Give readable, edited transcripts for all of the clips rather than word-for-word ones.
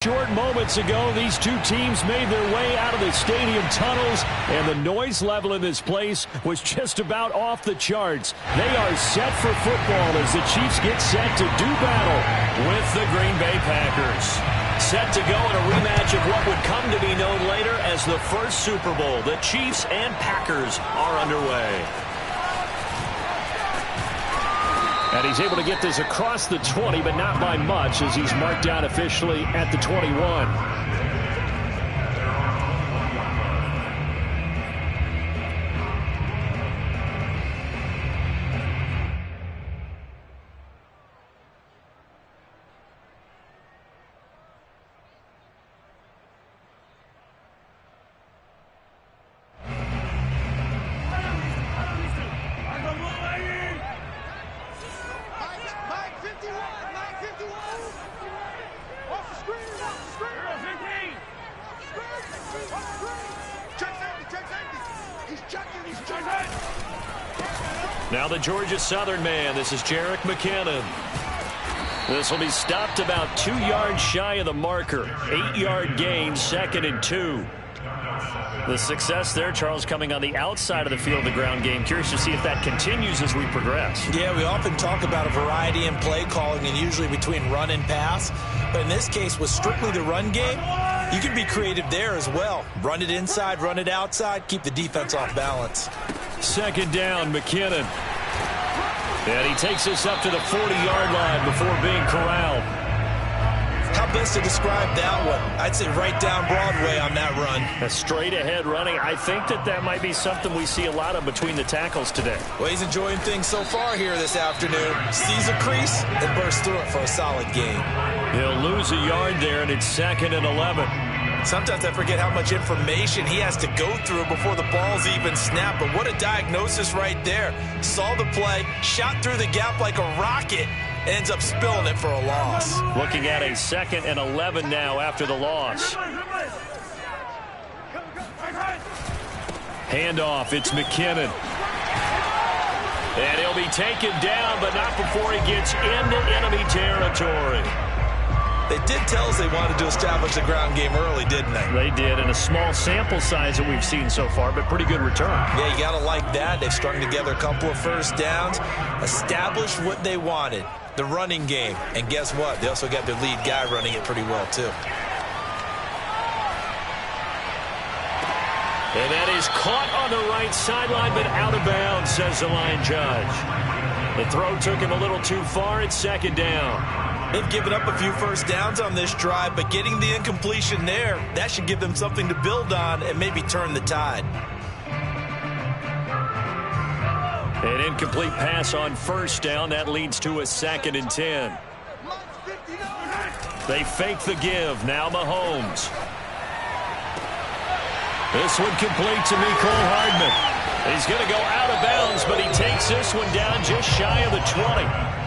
Short moments ago, these two teams made their way out of the stadium tunnels, and the noise level in this place was just about off the charts. They are set for football as the Chiefs get set to do battle with the Green Bay Packers. Set to go in a rematch of what would come to be known later as the first Super Bowl. The Chiefs and Packers are underway. And he's able to get this across the 20, but not by much, as he's marked down officially at the 21. Now the Georgia Southern man. This is Jmanon. This will be stopped about 2 yards shy of the marker. 8-yard gain, 2nd and 2. The success there, Charles, coming on the outside of the field, the ground game. Curious to see if that continues as we progress. Yeah, we often talk about a variety in play calling and usually between run and pass. But in this case, with strictly the run game, you can be creative there as well. Run it inside, run it outside, keep the defense off balance. 2nd down, McKinnon. And he takes us up to the 40-yard line before being corralled. How best to describe that one? I'd say right down Broadway on that run. A straight-ahead running. I think that might be something we see a lot of between the tackles today. Well, he's enjoying things so far here this afternoon. Sees a crease and bursts through it for a solid gain. He'll lose a yard there, and it's 2nd and 11. Sometimes I forget how much information he has to go through before the ball's even snapped. But what a diagnosis right there. Saw the play, shot through the gap like a rocket, ends up spilling it for a loss. Looking at a 2nd and 11 now after the loss. Handoff, it's McKinnon. And he'll be taken down, but not before he gets into enemy territory. They did tell us they wanted to establish the ground game early, didn't they? They did, in a small sample size that we've seen so far, but pretty good return. Yeah, you got to like that. They've strung together a couple of first downs, established what they wanted, the running game. And guess what? They also got their lead guy running it pretty well, too. And that is caught on the right sideline, but out of bounds, says the line judge. The throw took him a little too far. It's 2nd down. They've given up a few first downs on this drive, but getting the incompletion there, that should give them something to build on and maybe turn the tide. An incomplete pass on 1st down. That leads to a 2nd and 10. They fake the give. Now Mahomes. This one complete to Mecole Hardman. He's going to go out of bounds, but he takes this one down just shy of the 20.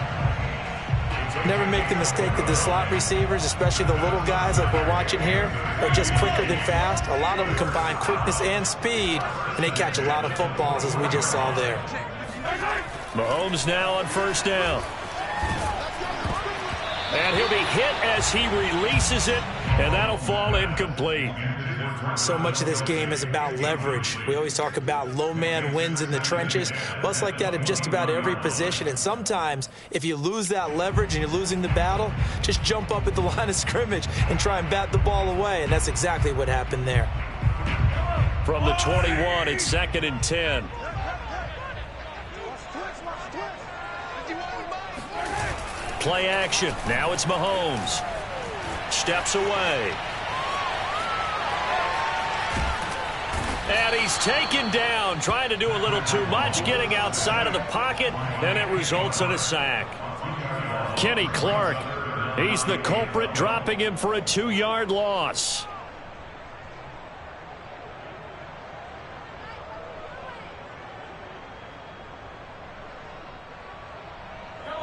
Never make the mistake that the slot receivers, especially the little guys like we're watching here, are just quicker than fast. A lot of them combine quickness and speed, and they catch a lot of footballs, as we just saw there. Mahomes now on 1st down. And he'll be hit as he releases it, and that'll fall incomplete. So much of this game is about leverage. We always talk about low man wins in the trenches. Well, it's like that in just about every position. And sometimes, if you lose that leverage and you're losing the battle, just jump up at the line of scrimmage and try and bat the ball away. And that's exactly what happened there. From the 21, it's 2nd and 10. Play action. Now it's Mahomes. Steps away. And he's taken down, trying to do a little too much, getting outside of the pocket, and it results in a sack. Kenny Clark, he's the culprit, dropping him for a 2-yard loss.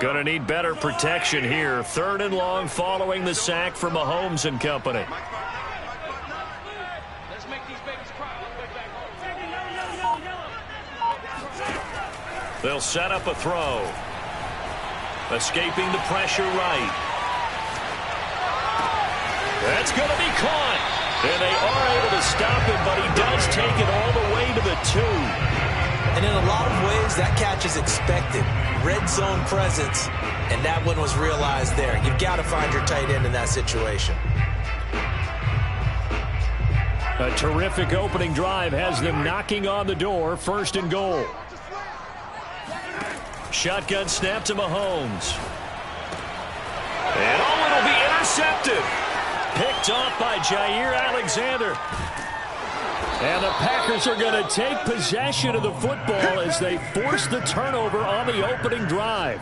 Gonna need better protection here. 3rd and long following the sack for Mahomes and company. They'll set up a throw. Escaping the pressure right. That's going to be caught. And they are able to stop him, but he does take it all the way to the 2. And in a lot of ways, that catch is expected. Red zone presence, and that one was realized there. You've got to find your tight end in that situation. A terrific opening drive has them knocking on the door, 1st and goal. Shotgun snap to Mahomes. And it'll be intercepted. Picked off by Jair Alexander. And the Packers are going to take possession of the football as they force the turnover on the opening drive.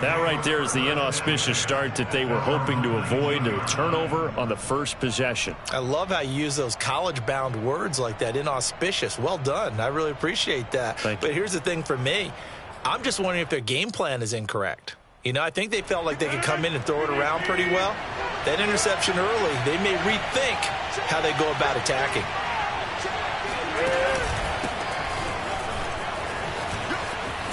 That right there is the inauspicious start that they were hoping to avoid, the turnover on the first possession. I love how you use those college-bound words like that, inauspicious. Well done. I really appreciate that. But here's the thing for me. I'm just wondering if their game plan is incorrect. You know, I think they felt like they could come in and throw it around pretty well. That interception early, they may rethink how they go about attacking.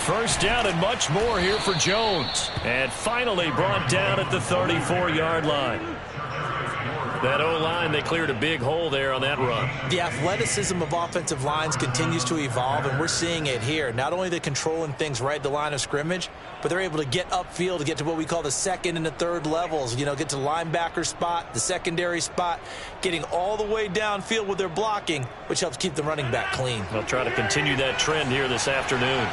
First down and much more here for Jones. And finally brought down at the 34-yard line. That O-line, they cleared a big hole there on that run. The athleticism of offensive lines continues to evolve, and we're seeing it here. Not only are they controlling things right at the line of scrimmage, but they're able to get upfield to get to what we call the second and the third levels. You know, get to the linebacker spot, the secondary spot, getting all the way downfield with their blocking, which helps keep the running back clean. They'll try to continue that trend here this afternoon.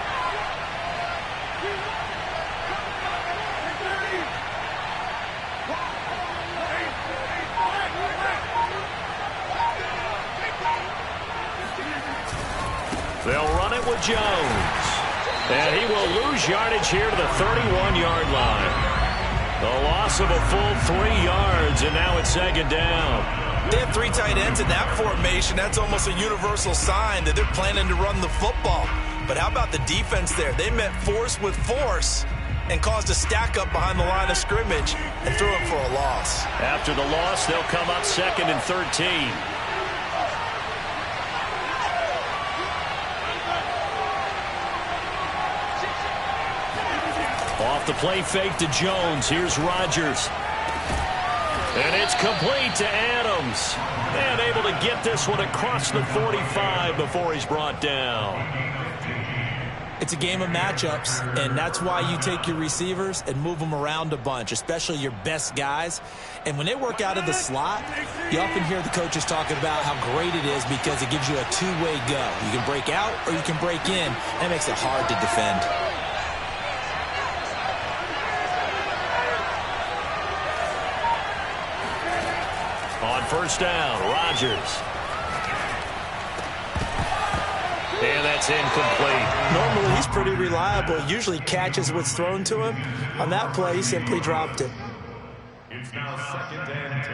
They'll run it with Jones. And he will lose yardage here to the 31-yard line. The loss of a full 3 yards, and now it's 2nd down. They have 3 tight ends in that formation. That's almost a universal sign that they're planning to run the football. But how about the defense there? They met force with force and caused a stack up behind the line of scrimmage and threw him for a loss. After the loss, they'll come up 2nd and 13. Off the play fake to Jones. Here's Rodgers. And it's complete to Adams. And able to get this one across the 45 before he's brought down. It's a game of matchups, and that's why you take your receivers and move them around a bunch, especially your best guys. And when they work out of the slot, you often hear the coaches talking about how great it is because it gives you a two-way go. You can break out or you can break in. That makes it hard to defend. On first down, Rodgers. And that's incomplete. Normally, he's pretty reliable. Usually catches what's thrown to him. On that play, he simply dropped it. It's now 2nd and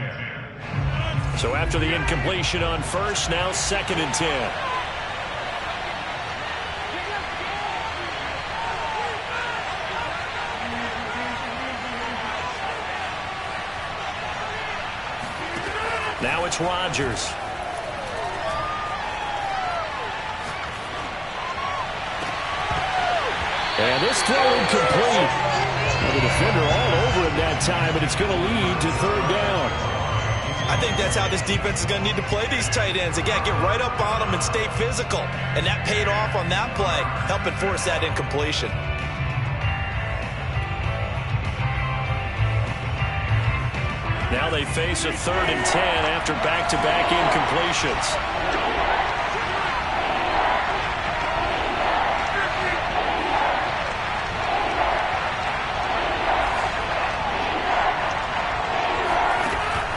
10. So after the incompletion on first, now 2nd and 10. Now it's Rodgers. And this throw incomplete. Well, the defender all over him that time, but it's going to lead to 3rd down. I think that's how this defense is going to need to play these tight ends. Again, get right up on them and stay physical. And that paid off on that play, helping force that incompletion. Now they face a 3rd and 10 after back-to-back incompletions.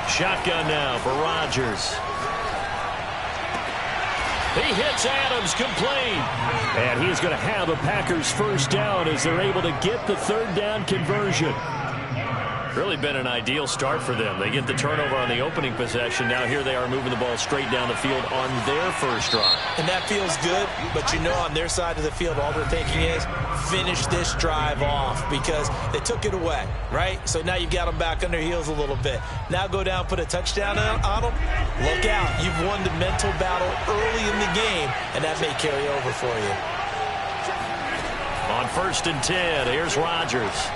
Shotgun now for Rodgers. He hits Adams complete. And he is going to have a Packers first down as they're able to get the 3rd down conversion. Really been an ideal start for them. They get the turnover on the opening possession. Now here they are moving the ball straight down the field on their first drive. And that feels good, but you know on their side of the field all they're thinking is finish this drive off because they took it away, right? So now you've got them back on their heels a little bit. Now go down, put a touchdown on them. Look out. You've won the mental battle early in the game, and that may carry over for you. On 1st and 10, here's Rodgers.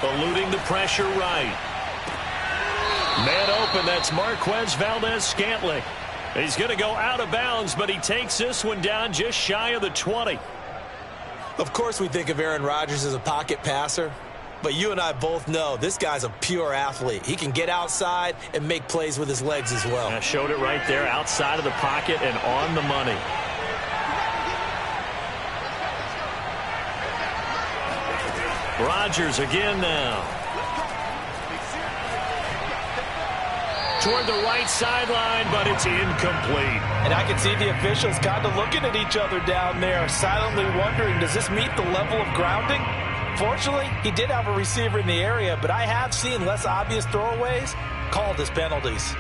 Eluding the pressure right. Man open, that's Marquez Valdez-Scantling. He's going to go out of bounds, but he takes this one down just shy of the 20. Of course we think of Aaron Rodgers as a pocket passer, but you and I both know this guy's a pure athlete. He can get outside and make plays with his legs as well. I showed it right there, outside of the pocket and on the money. Rodgers again now. Toward the right sideline, but it's incomplete. And I can see the officials kind of looking at each other down there, silently wondering, does this meet the level of grounding? Fortunately, he did have a receiver in the area, but I have seen less obvious throwaways called as penalties.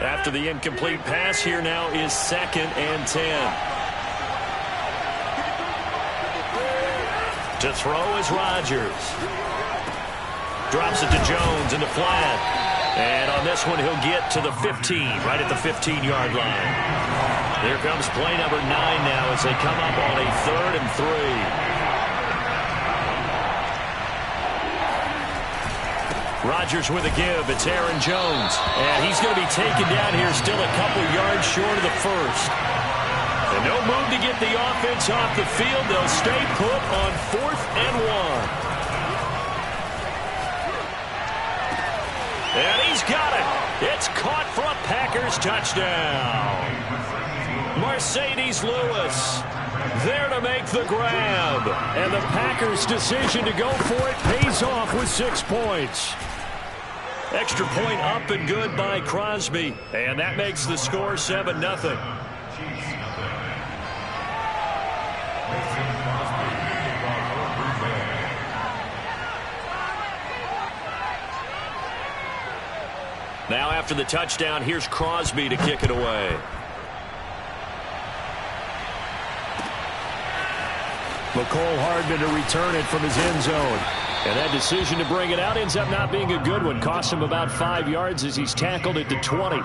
After the incomplete pass, here now is 2nd and 10. To throw is Rodgers. Drops it to Jones into flat. And on this one, he'll get to the 15, right at the 15-yard line. Here comes play number 9 now as they come up on a 3rd and 3. Rodgers with a give. It's Aaron Jones. And he's going to be taken down here still a couple yards short of the first. And no move to get the offense off the field. They'll stay put on 4th and 1. And he's got it. It's caught for a Packers touchdown. Mercedes Lewis there to make the grab. And the Packers' decision to go for it pays off with 6 points. Extra point up and good by Crosby. And that makes the score 7-0. Now after the touchdown, here's Crosby to kick it away. McCole Hardman to return it from his end zone. And that decision to bring it out ends up not being a good one. Costs him about 5 yards as he's tackled at the 20.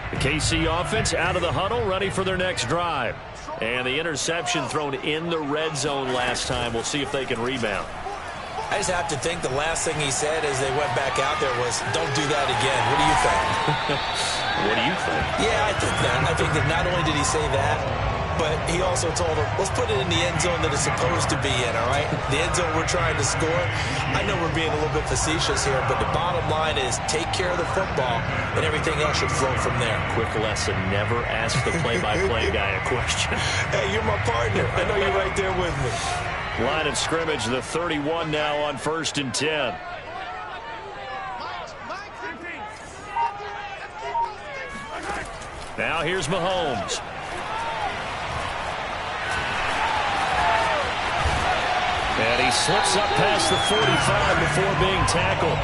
The KC offense out of the huddle, ready for their next drive. And the interception thrown in the red zone last time. We'll see if they can rebound. I just have to think the last thing he said as they went back out there was, don't do that again. What do you think? What do you think? Yeah, I think that. I think that not only did he say that, but he also told him, let's put it in the end zone that it's supposed to be in, all right? The end zone we're trying to score. I know we're being a little bit facetious here, but the bottom line is take care of the football, and everything else should flow from there. Quick lesson, never ask the play-by-play guy a question. Hey, you're my partner. I know you're right there with me. Line of scrimmage, the 31 now on 1st and 10. Now here's Mahomes. And he slips up past the 45 before being tackled.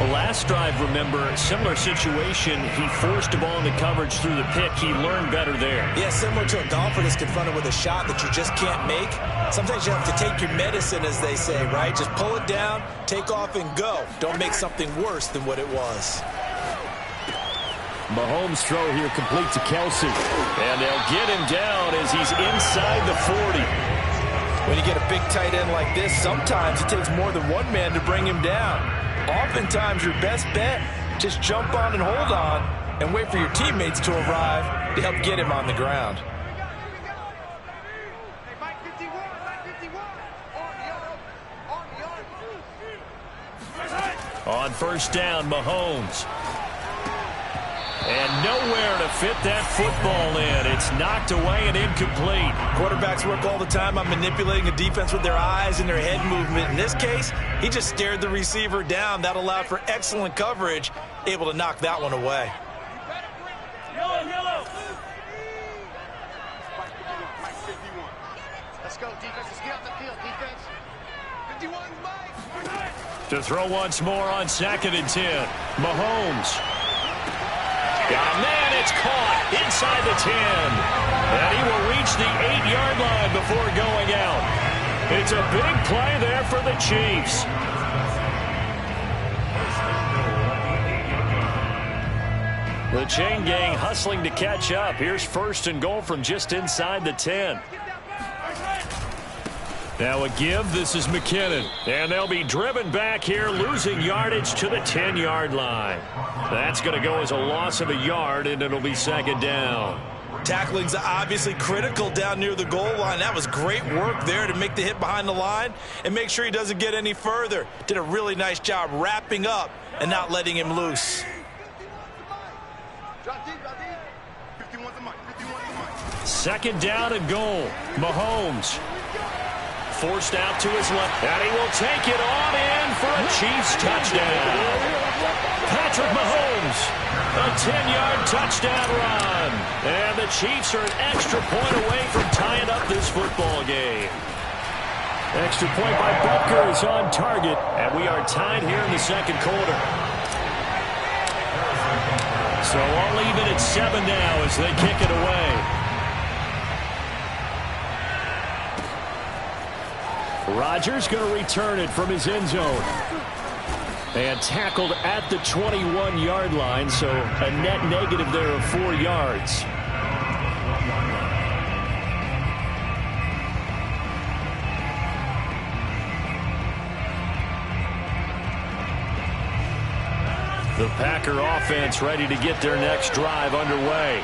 The last drive, remember, similar situation. He forced a ball into coverage through the pick. He learned better there. Yeah, similar to a golfer that's confronted with a shot that you just can't make. Sometimes you have to take your medicine, as they say, right? Just pull it down, take off, and go. Don't make something worse than what it was. Mahomes' throw here complete to Kelsey. And they'll get him down as he's inside the 40. When you get a big tight end like this, sometimes it takes more than one man to bring him down. Oftentimes, your best bet, just jump on and hold on and wait for your teammates to arrive to help get him on the ground. On 1st down, Mahomes. And nowhere to fit that football in. It's knocked away and incomplete. Quarterbacks work all the time on manipulating a defense with their eyes and their head movement. In this case, he just stared the receiver down. That allowed for excellent coverage, able to knock that one away. Yellow. Let's go, defense. Let's get out the field, defense. 51, Mike. To throw once more on 2nd and 10. Mahomes. Got a man it's caught inside the 10. And he will reach the 8-yard line before going out. It's a big play there for the Chiefs. The chain gang hustling to catch up. Here's 1st and goal from just inside the 10. Now a give. This is McKinnon. And they'll be driven back here, losing yardage to the 10-yard line. That's going to go as a loss of a yard, and it'll be 2nd down. Tackling's obviously critical down near the goal line. That was great work there to make the hit behind the line and make sure he doesn't get any further. Did a really nice job wrapping up and not letting him loose. 2nd down and goal. Mahomes forced out to his left, and he will take it on in for a Chiefs touchdown. Patrick Mahomes, a 10-yard touchdown run. And the Chiefs are an extra point away from tying up this football game. Extra point by Butker is on target, and we are tied here in the 2nd quarter. So all even at 7 now as they kick it away. Rodgers going to return it from his end zone. And tackled at the 21-yard line, so a net negative there of 4 yards. The Packer offense ready to get their next drive underway.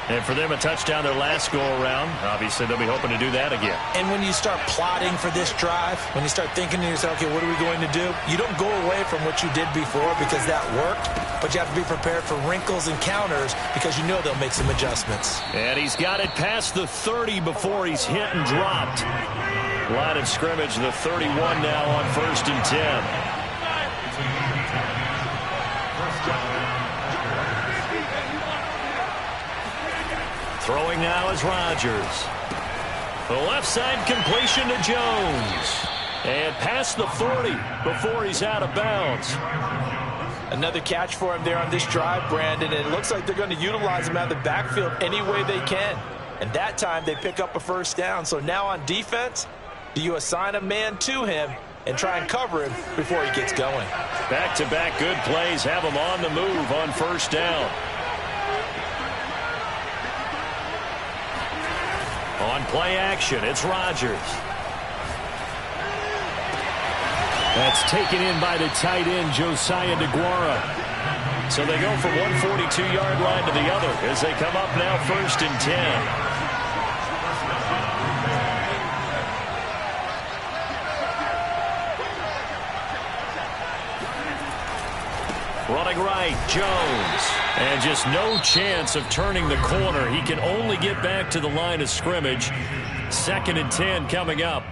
And for them, a touchdown their last go-around. Obviously, they'll be hoping to do that again. And when you start plotting for this drive, when you start thinking to yourself, okay, what are we going to do? You don't go away from what you did before because that worked, but you have to be prepared for wrinkles and counters because you know they'll make some adjustments. And he's got it past the 30 before he's hit and dropped. Line of scrimmage, the 31 now on 1st and 10. Throwing now is Rodgers. The left side completion to Jones. And past the 40 before he's out of bounds. Another catch for him there on this drive, Brandon. And it looks like they're going to utilize him out of the backfield any way they can. And that time they pick up a 1st down. So now on defense, do you assign a man to him and try and cover him before he gets going? Back-to-back good plays have him on the move on 1st down. On play action, it's Rodgers. That's taken in by the tight end, Josiah DeGuara. So they go from one 42-yard line to the other as they come up now 1st and 10. Running right, Jones. And just no chance of turning the corner. He can only get back to the line of scrimmage. 2nd and 10 coming up.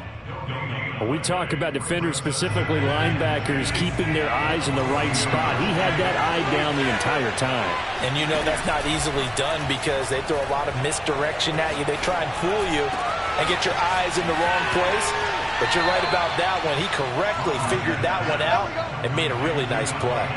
We talk about defenders, specifically linebackers, keeping their eyes in the right spot. He had that eye down the entire time. And you know that's not easily done because they throw a lot of misdirection at you. They try and fool you and get your eyes in the wrong place. But you're right about that one. He correctly figured that one out and made a really nice play.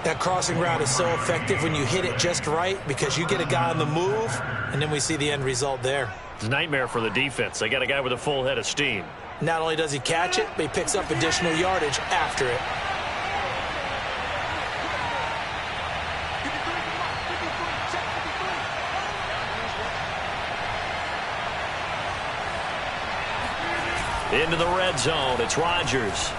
That crossing route is so effective when you hit it just right because you get a guy on the move, and then we see the end result there. It's a nightmare for the defense. They got a guy with a full head of steam. Not only does he catch it, but he picks up additional yardage after it. Into the red zone, it's Rodgers.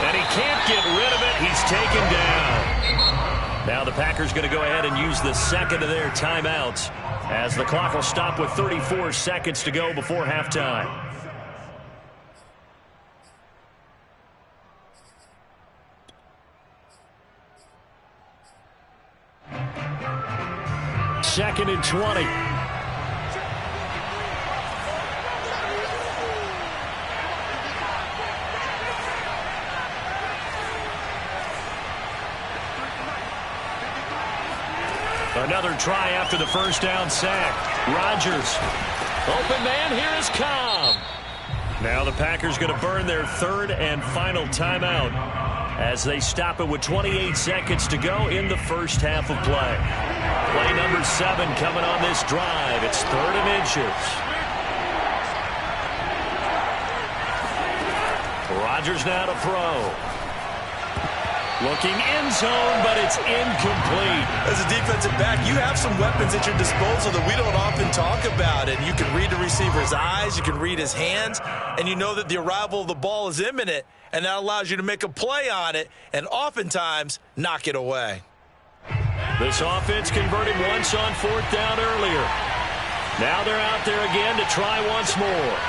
And he can't get rid of it. He's taken down. Now the Packers going to go ahead and use the second of their timeouts as the clock will stop with 34 seconds to go before halftime. Second and 20. Another try after the first down sack. Rodgers. Open man, here is Cobb. Now the Packers going to burn their 3rd and final timeout as they stop it with 28 seconds to go in the first half of play. Play number 7 coming on this drive. It's 3rd and inches. Rodgers now to throw. Looking end zone, but it's incomplete. As a defensive back, you have some weapons at your disposal that we don't often talk about. And you can read the receiver's eyes, you can read his hands, and you know that the arrival of the ball is imminent, and that allows you to make a play on it and oftentimes knock it away. This offense converted once on 4th down earlier. Now they're out there again to try once more.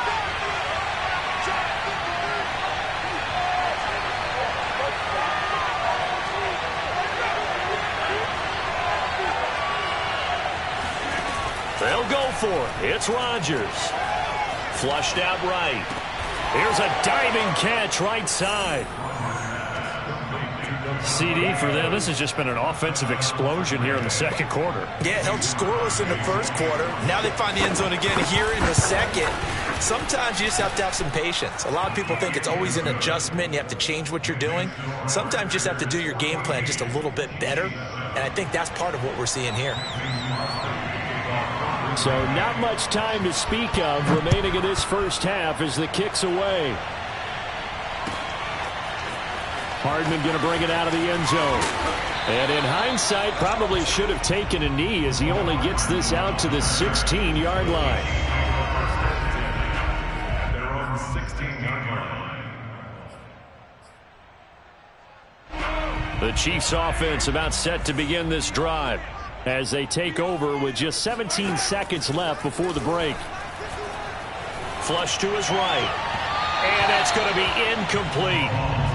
They'll go for it. It's Rodgers. Flushed out right. Here's a diving catch right side. CD for them. This has just been an offensive explosion here in the second quarter. Yeah, held scoreless in the first quarter. Now they find the end zone again here in the second. Sometimes you just have to have some patience. A lot of people think it's always an adjustment. You have to change what you're doing. Sometimes you just have to do your game plan just a little bit better. And I think that's part of what we're seeing here. So not much time to speak of remaining in this first half as the kick's away. Hardman going to bring it out of the end zone. And in hindsight, probably should have taken a knee as he only gets this out to the 16-yard line. They're on the 16-yard line. The Chiefs offense about set to begin this drive as they take over with just 17 seconds left before the break. Flush to his right. And it's going to be incomplete.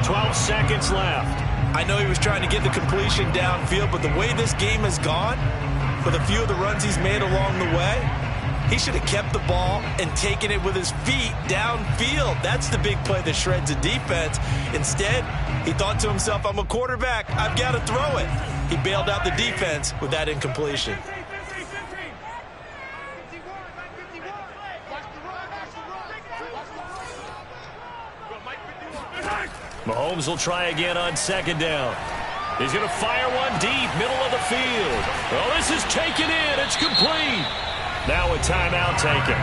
12 seconds left. I know he was trying to get the completion downfield, but the way this game has gone, with a few of the runs he's made along the way, he should have kept the ball and taken it with his feet downfield. That's the big play that shreds a defense. Instead, he thought to himself, I'm a quarterback. I've got to throw it. He bailed out the defense with that incompletion. Mahomes will try again on 2nd down. He's going to fire one deep, middle of the field. Oh, this is taken in. It's complete. Now a timeout taken.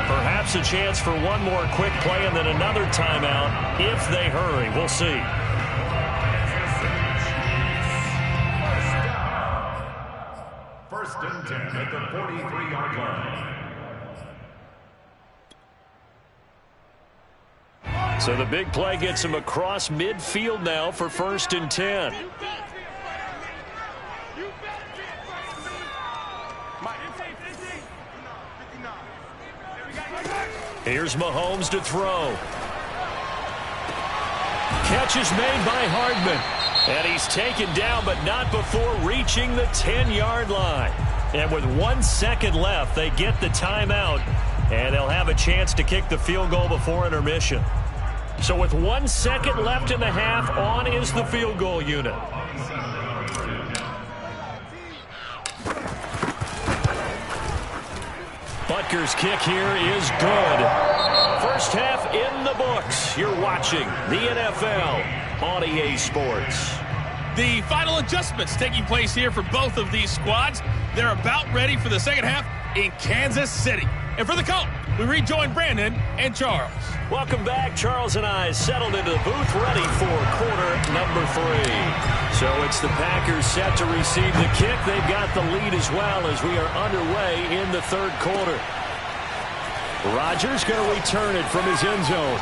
Perhaps a chance for one more quick play and then another timeout if they hurry. We'll see. First and 10 at the 43-yard line. So the big play gets him across midfield now for 1st and 10. Here's Mahomes to throw. Catch is made by Hardman. And he's taken down, but not before reaching the 10-yard line. And with 1 second left, they get the timeout. And they'll have a chance to kick the field goal before intermission. So with 1 second left in the half, on is the field goal unit. Butker's kick here is good. First half in the books. You're watching the NFL on EA Sports. The final adjustments taking place here for both of these squads. They're about ready for the second half in Kansas City. And for the call, we rejoin Brandon and Charles. Welcome back. Charles and I settled into the booth, ready for quarter number 3. So it's the Packers set to receive the kick. They've got the lead as well as we are underway in the 3rd quarter. Rodgers going to return it from his end zone.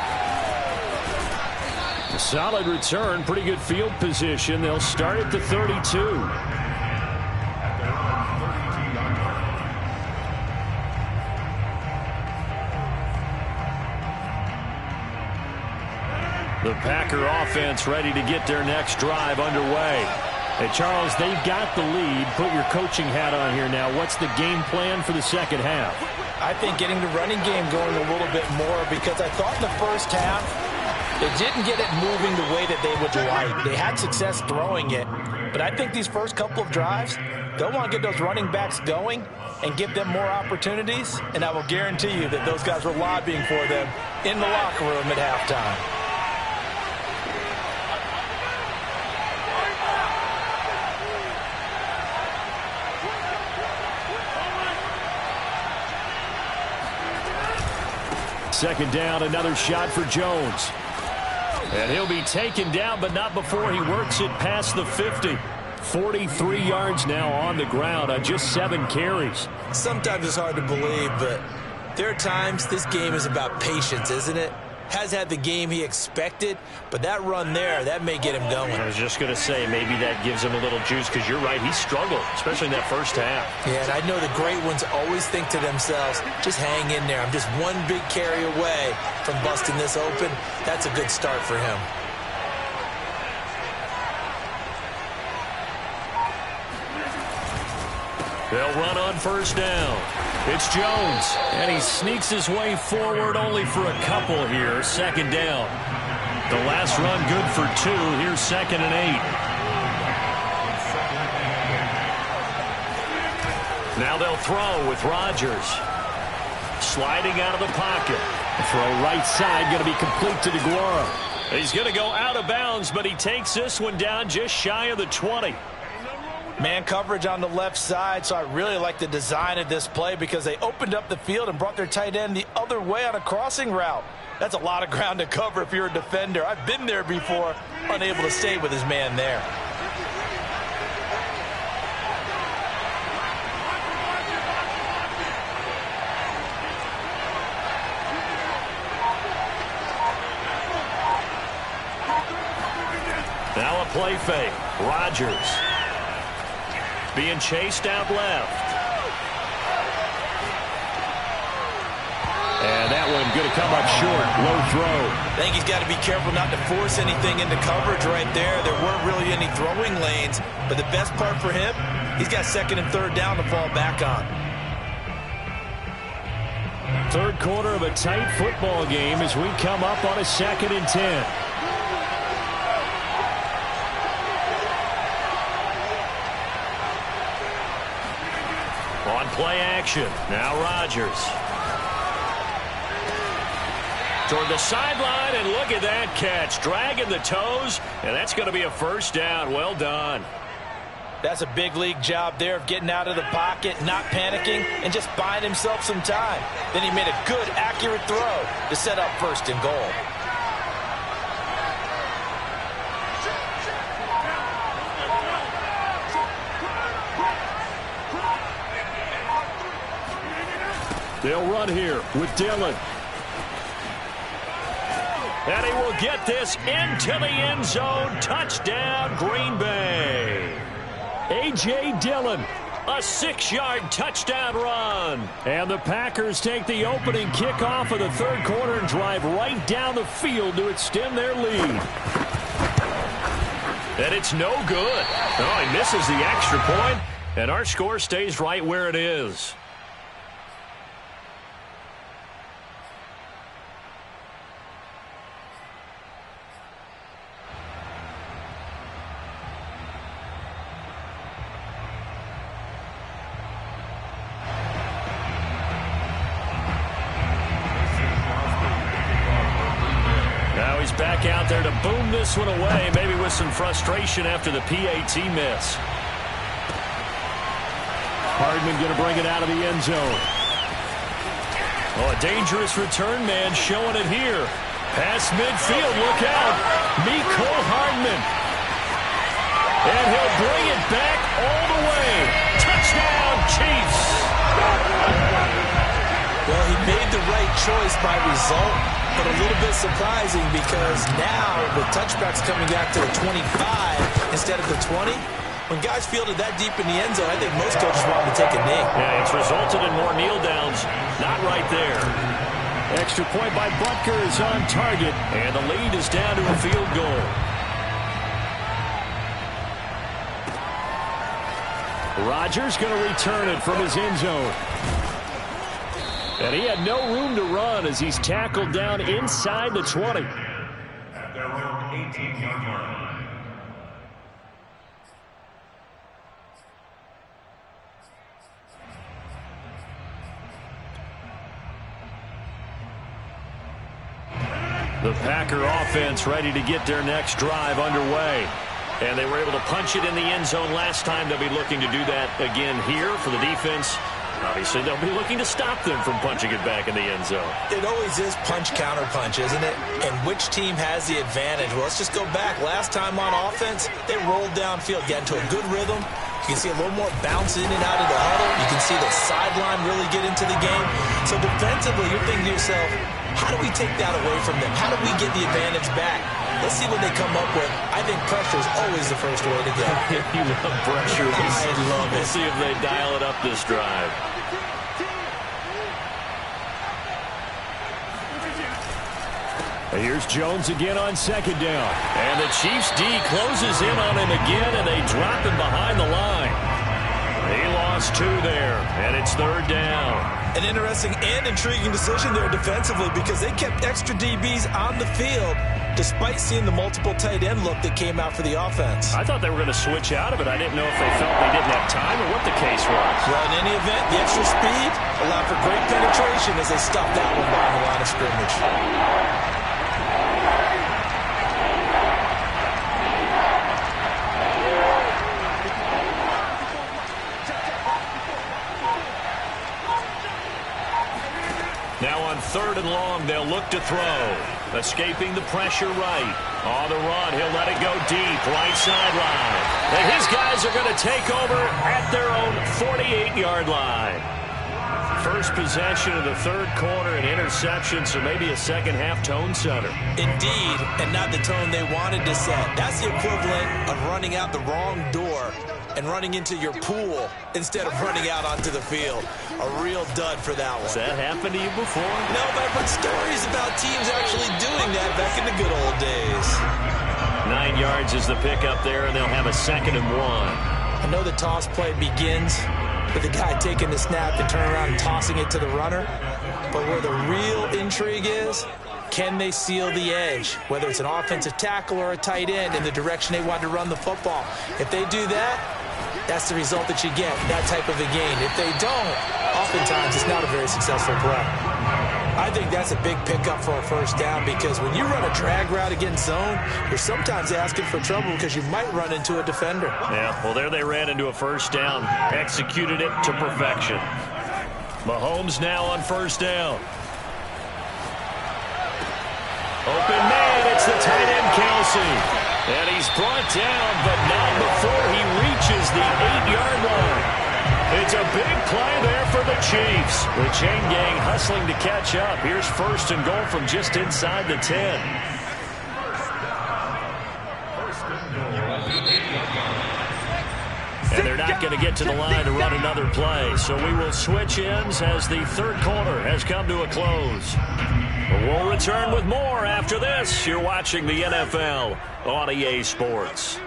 A solid return, pretty good field position. They'll start at the 32. The Packer offense ready to get their next drive underway. Hey, Charles, they've got the lead. Put your coaching hat on here now. What's the game plan for the second half? I think getting the running game going a little bit more, because I thought in the first half they didn't get it moving the way that they would like. They had success throwing it, but I think these first couple of drives, they'll want to get those running backs going and give them more opportunities, and I will guarantee you that those guys were lobbying for them in the locker room at halftime. Second down, another shot for Jones. And he'll be taken down, but not before he works it past the 50. 43 yards now on the ground on just 7 carries. Sometimes it's hard to believe, but there are times this game is about patience, isn't it? Has had the game he expected, but that run there, that may get him going. I was just going to say, maybe that gives him a little juice, because you're right, he struggled, especially in that first half. Yeah, and I know the great ones always think to themselves, just hang in there. I'm just one big carry away from busting this open. That's a good start for him. They'll run on first down. It's Jones, and he sneaks his way forward only for a couple here. Second down. The last run good for 2. Here's 2nd and 8. Now they'll throw with Rodgers. Sliding out of the pocket. The throw right side going to be complete to DeGuara. He's going to go out of bounds, but he takes this one down just shy of the 20. Man coverage on the left side, so I really like the design of this play because they opened up the field and brought their tight end the other way on a crossing route. That's a lot of ground to cover if you're a defender. I've been there before, unable to stay with his man there. Now a play fake. Rodgers. Being chased out left. And that one going to come up short. Low throw. I think he's got to be careful not to force anything into coverage right there. There weren't really any throwing lanes. But the best part for him, he's got 2nd and 3rd down to fall back on. Third quarter of a tight football game as we come up on a 2nd and 10. On play action. Now Rodgers. Toward the sideline, and look at that catch. Dragging the toes, and that's going to be a first down. Well done. That's a big league job there of getting out of the pocket, not panicking, and just buying himself some time. Then he made a good, accurate throw to set up 1st and goal. They'll run here with Dillon. And he will get this into the end zone. Touchdown, Green Bay. A.J. Dillon, a 6-yard touchdown run. And the Packers take the opening kickoff of the third quarter and drive right down the field to extend their lead. And it's no good. Oh, he misses the extra point, and our score stays right where it is. Back out there to boom this one away, maybe with some frustration after the PAT miss. Hardman going to bring it out of the end zone. Oh, a dangerous return man showing it here. Past midfield, look out. Mecole Hardman. And he'll bring it back all the way. Touchdown, Chiefs. Well, he made the right choice by result, but a little bit surprising because now with touchbacks coming back to the 25 instead of the 20, when guys fielded that deep in the end zone, I think most coaches want to take a knee. Yeah, it's resulted in more kneel downs. Not right there. Extra point by Butker is on target, and the lead is down to a field goal. Rodgers going to return it from his end zone. And he had no room to run as he's tackled down inside the 20. At their own 18-yard line. The Packer offense ready to get their next drive underway. And they were able to punch it in the end zone last time. They'll be looking to do that again here for the defense. obviously they'll be looking to stop them from punching it back in the end zone. It always is punch-counter-punch, isn't it? And which team has the advantage? Well, let's just go back. Last time on offense, they rolled downfield, got into a good rhythm. You can see a little more bounce in and out of the huddle. You can see the sideline really get into the game. So defensively, you're thinking to yourself, how do we take that away from them? How do we get the advantage back? Let's see what they come up with. I think pressure is always the first way to go. You love pressure. I love it. We'll see if they dial it up this drive. Here's Jones again on second down. And the Chiefs D closes in on him again, and they drop him behind the line. He lost 2 there, and it's third down. An interesting and intriguing decision there defensively because they kept extra DBs on the field despite seeing the multiple tight end look that came out for the offense. I thought they were going to switch out of it. I didn't know if they felt they didn't have time or what the case was. Well, in any event, the extra speed allowed for great penetration as they stopped that one behind the line of scrimmage. Now on third and long, they'll look to throw. Escaping the pressure right. On the run, he'll let it go deep, right sideline. And his guys are going to take over at their own 48-yard line. First possession of the third quarter, an interception, so maybe a second-half tone setter. Indeed, and not the tone they wanted to set. That's the equivalent of running out the wrong door and running into your pool instead of running out onto the field. A real dud for that one. Has that happened to you before? No, but I've heard stories about teams actually doing that back in the good old days. 9 yards is the pickup there, and they'll have a 2nd and 1. I know the toss play begins with the guy taking the snap and turning around and tossing it to the runner. But where the real intrigue is, can they seal the edge, whether it's an offensive tackle or a tight end, in the direction they want to run the football? If they do that, that's the result that you get, that type of a gain. If they don't, oftentimes it's not a very successful play. I think that's a big pickup for a first down because when you run a drag route against zone, you're sometimes asking for trouble because you might run into a defender. Yeah, well, there they ran into a first down. Executed it to perfection. Mahomes now on first down. Open man, it's the tight end Kelsey. And he's brought down, but not before he reaches the 8-yard line. It's a big play there for the Chiefs. The chain gang hustling to catch up. Here's first and goal from just inside the 10. And they're not going to get to the line to run another play. So we will switch ends as the third quarter has come to a close. We'll return with more after this. You're watching the NFL on EA Sports.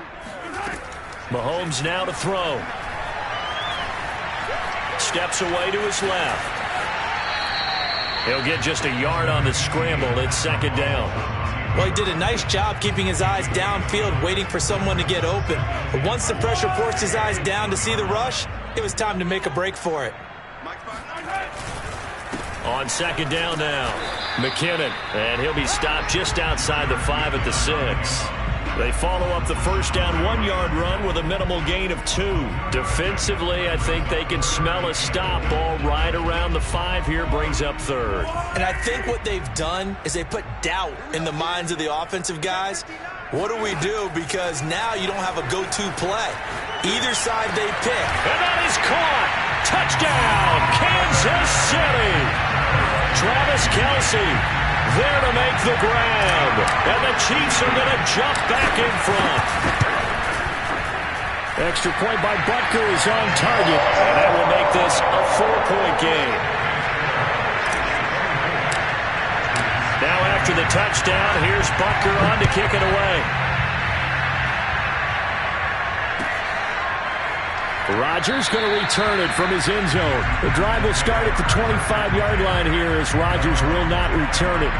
Mahomes now to throw. Steps away to his left. He'll get just a yard on the scramble. It's second down. Well, he did a nice job keeping his eyes downfield, waiting for someone to get open. But once the pressure forced his eyes down to see the rush, it was time to make a break for it. On second down now, McKinnon, and he'll be stopped just outside the 5 at the 6. They follow up the first down 1-yard run with a minimal gain of 2. Defensively, I think they can smell a stop. Ball right around the 5 here, brings up third. And I think what they've done is they put doubt in the minds of the offensive guys. What do we do? Because now you don't have a go-to play. Either side they pick. And that is caught. Touchdown, Kansas City. Travis Kelce there to make the grab. And the Chiefs are going to jump back in front. Extra point by Butker is on target. And that will make this a 4-point game. Now after the touchdown, here's Butker on to kick it away. Rodgers going to return it from his end zone. The drive will start at the 25-yard line here as Rodgers will not return it.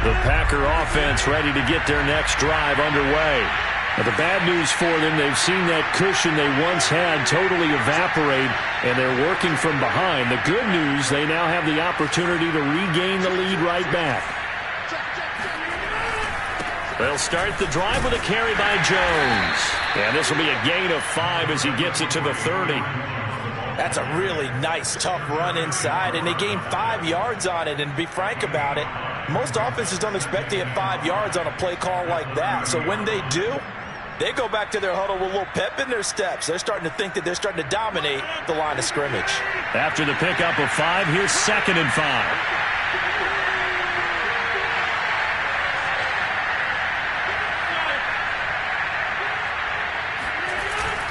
The Packer offense ready to get their next drive underway. Well, the bad news for them, they've seen that cushion they once had totally evaporate, and they're working from behind. The good news, they now have the opportunity to regain the lead right back. They'll start the drive with a carry by Jones. And this will be a gain of 5 as he gets it to the 30. That's a really nice, tough run inside, and they gained 5 yards on it. And to be frank about it, most offenses don't expect to get 5 yards on a play call like that. So when they do, they go back to their huddle with a little pep in their steps. They're starting to think that they're starting to dominate the line of scrimmage. After the pickup of 5, here's 2nd and 5.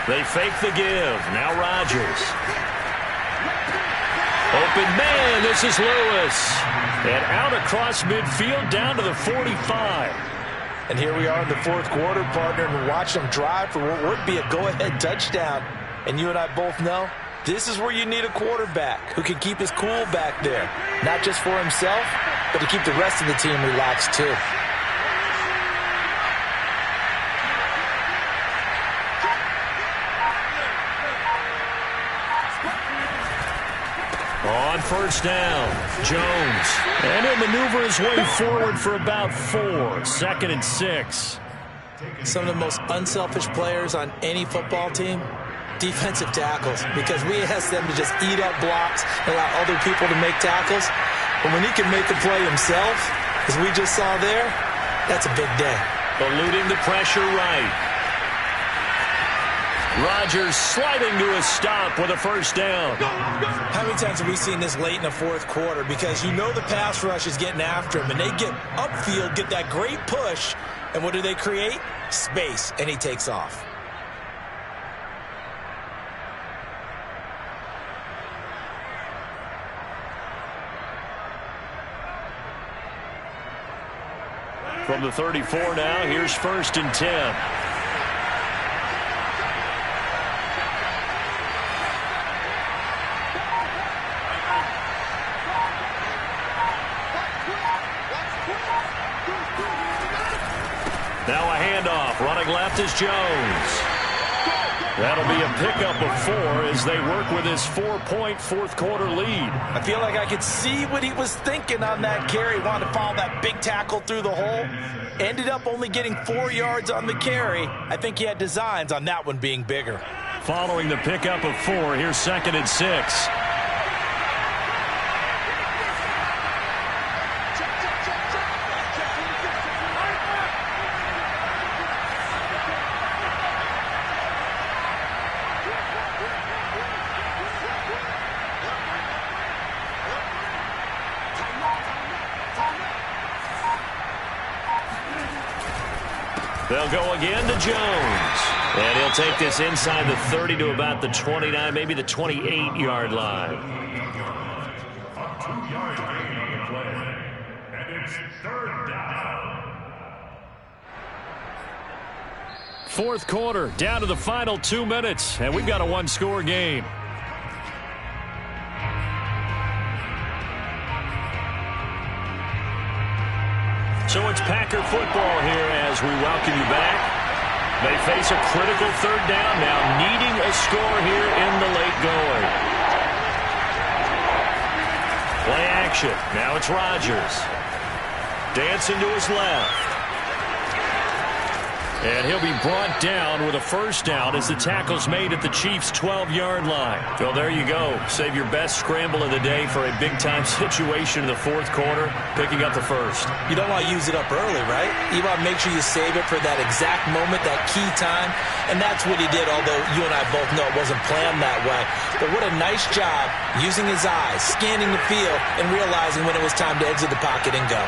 They fake the give. Now Rodgers. Open man. This is Lewis. And out across midfield down to the 45. And here we are in the 4th quarter, partner, and watch them drive for what would be a go-ahead touchdown. And you and I both know this is where you need a quarterback who can keep his cool back there. Not just for himself, but to keep the rest of the team relaxed too. On 1st down, Jones. And he'll maneuver his way forward for about 4. 2nd and 6. Some of the most unselfish players on any football team, defensive tackles, because we ask them to just eat up blocks and allow other people to make tackles. But when he can make the play himself, as we just saw there, that's a big day. Eluding the pressure right. Rodgers sliding to a stop with a 1st down. How many times have we seen this late in the 4th quarter? Because you know the pass rush is getting after him, and they get upfield, get that great push, and what do they create? Space, and he takes off. From the 34 now, here's 1st and 10. Now a handoff. Running left is Jones. That'll be a pickup of 4 as they work with his 4-point 4th quarter lead. I feel like I could see what he was thinking on that carry. Wanted to follow that big tackle through the hole. Ended up only getting 4 yards on the carry. I think he had designs on that one being bigger. Following the pickup of 4, here's 2nd and 6. They'll go again to Jones. And he'll take this inside the 30 to about the 29, maybe the 28-yard line. A 2-yard gain on the play. And it's 3rd down. 4th quarter, down to the final 2 minutes. And we've got a 1-score game. So it's Packer football here as we welcome you back. They face a critical 3rd down now, needing a score here in the late going. Play action. Now it's Rodgers. Dancing to his left. And he'll be brought down with a 1st down as the tackle's made at the Chiefs' 12-yard line. So there you go. Save your best scramble of the day for a big-time situation in the 4th quarter, picking up the 1st. You don't want to use it up early, right? You want to make sure you save it for that exact moment, that key time. And that's what he did, although you and I both know it wasn't planned that way. But what a nice job using his eyes, scanning the field, and realizing when it was time to exit the pocket and go.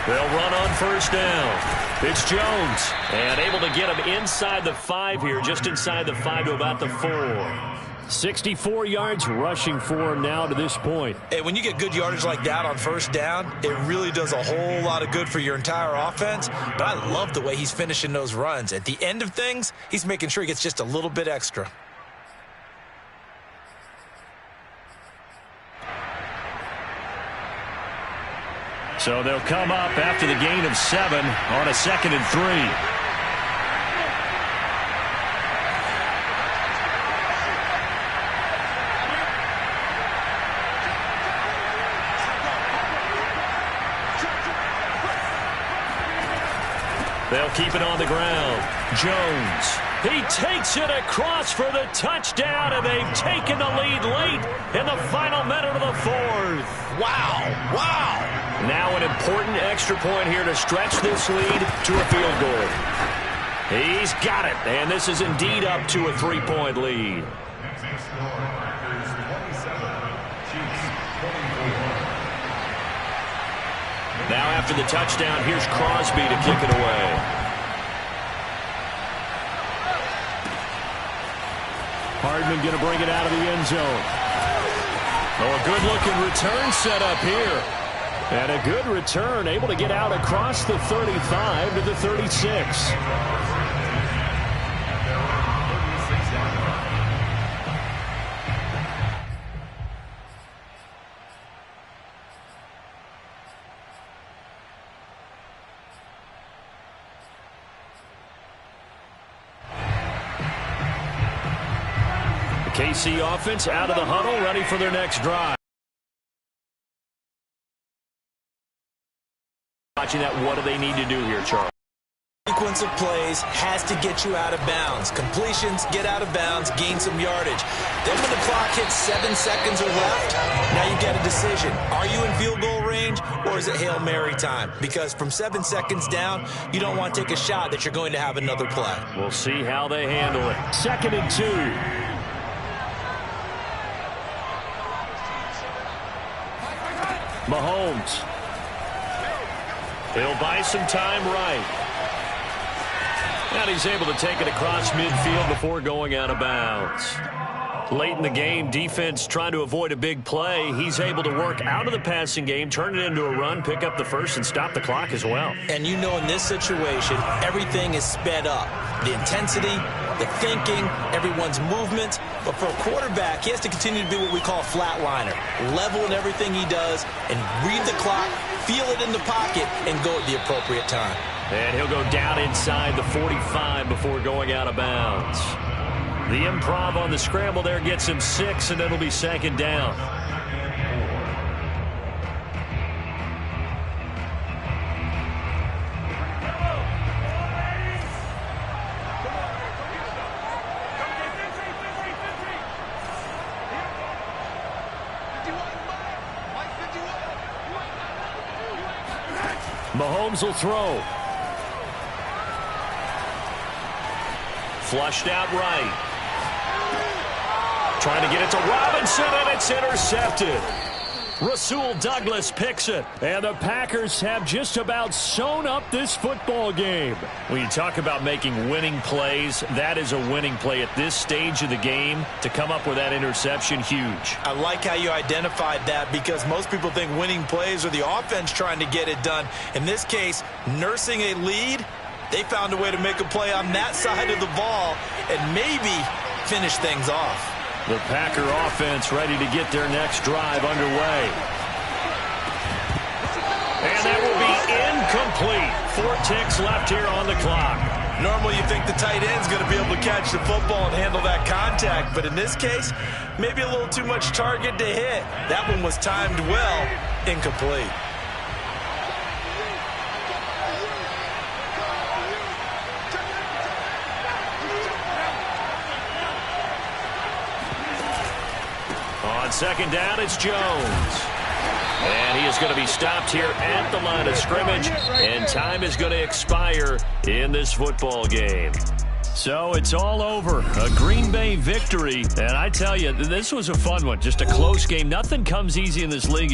They'll run on 1st down. It's Jones. And able to get him inside the 5 here, just inside the 5 to about the 4. 64 yards rushing for him now to this point. Hey, when you get good yardage like that on 1st down, it really does a whole lot of good for your entire offense. But I love the way he's finishing those runs. At the end of things, he's making sure he gets just a little bit extra. So they'll come up after the gain of 7 on a 2nd and 3. They'll keep it on the ground. Jones. He takes it across for the touchdown, and they've taken the lead late in the final minute of the 4th. Wow. Wow. Now an important extra point here to stretch this lead to a field goal. He's got it, and this is indeed up to a 3-point lead. Now after the touchdown, here's Crosby to kick it away. Hardman going to bring it out of the end zone. Oh, a good-looking return set up here. And a good return, able to get out across the 35 to the 36. KC offense out of the huddle, ready for their next drive. Watching that, what do they need to do here, Charles? Sequence of plays has to get you out of bounds. Completions, get out of bounds, gain some yardage. Then when the clock hits 7 seconds or left, now you get a decision. Are you in field goal range, or is it Hail Mary time? Because from 7 seconds down, you don't want to take a shot that you're going to have another play. We'll see how they handle it. 2nd and 2. Mahomes. He'll buy some time right. And he's able to take it across midfield before going out of bounds. Late in the game, defense trying to avoid a big play. He's able to work out of the passing game, turn it into a run, pick up the first, and stop the clock as well. And you know in this situation, everything is sped up. The intensity, the thinking, everyone's movement. But for a quarterback, he has to continue to be what we call a flatliner. Level in everything he does and read the clock, feel it in the pocket, and go at the appropriate time. And he'll go down inside the 45 before going out of bounds. The improv on the scramble there gets him 6, and it'll be 2nd down. Mahomes will throw. Flushed out right. Trying to get it to Robinson, and it's intercepted. Rasul Douglas picks it, and the Packers have just about sewn up this football game. When you talk about making winning plays, that is a winning play at this stage of the game. To come up with that interception, huge. I like how you identified that, because most people think winning plays are the offense trying to get it done. In this case, nursing a lead, they found a way to make a play on that side of the ball and maybe finish things off. The Packer offense ready to get their next drive underway. And that will be incomplete. 4 ticks left here on the clock. Normally you think the tight end's going to be able to catch the football and handle that contact, but in this case, maybe a little too much target to hit. That one was timed well, incomplete. On 2nd down, it's Jones. And he is going to be stopped here at the line of scrimmage, and time is going to expire in this football game. So it's all over. A Green Bay victory. And I tell you, this was a fun one. Just a close game. Nothing comes easy in this league.